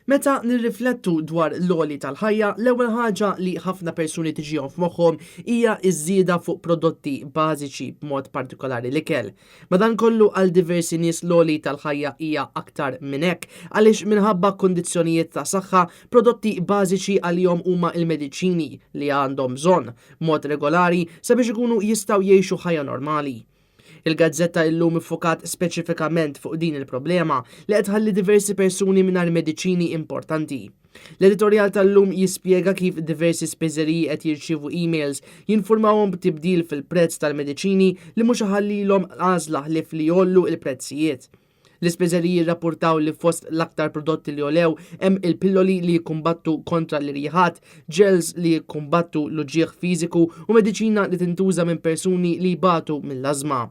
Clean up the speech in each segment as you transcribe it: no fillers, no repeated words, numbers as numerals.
Meta nirriflettu dwar l-għoli tal-ħajja, l-ewwel ħaġa li ħafna persuni tiġihom f'moħħhom hija ż-żieda fuq prodotti bażiċi b'mod partikolari l-ikel. Madankollu għal diversi nies l-għoli tal-ħajja hija aktar minn hekk għaliex minħabba kundizzjonijiet ta' saħħa prodotti bażiċi għalihom huma l-mediċini li għandhom bżonn mod regolari sabiex ikunu jistgħu jgħixu ħajja normali. Il-gazzetta illum iffokat speċifikament fuq din il-problema li qed tħalli diversi persuni mingħajr mediċini importanti. L-editorjal tal-lum jispjega kif diversi spiżeriji qed jirċievu emails jinformawhom b'tibdil fil-prezz tal-mediċini li mhux iħallilhom għażla ħlief li jollu l-prezzijiet. L-ispiżeriji rrapportaw li fost l-aktar prodotti li jolew hemm il-pilloli li jikkumbattu kontra l-irjiħat, ġels li jikkumbattu l-uġieħ fiżiku u mediċina li tintuża minn persuni li jbatu mill-ażma.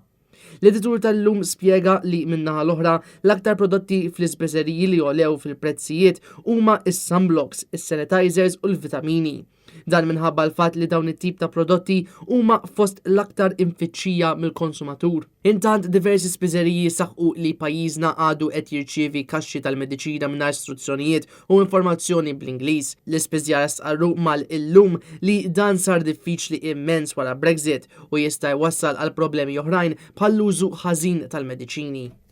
L-editur tal-lum spjega li minnaħa l-oħra l-aktar prodotti fl-ispiżeriji li jolew fil-prezzijiet huma is-sunblocks, is-sanitizers u l-vitamini. Dan minħabba l-fatt li dawn it-tip ta' prodotti huma fost l-aktar infittxija mill-konsumatur. Intant diversi spiżeriji saħqu li pajjiżna għadu qed jirċievi kaxxi tal-mediċina mingħajr istruzzjonijiet u informazzjoni bl-Ingliż. L-ispiżjar stqarru mal-illum li dan sar diffiċli immens wara Brexit u jista' jwassal għal problemi oħrajn bħall-użu ħażin tal-mediċini.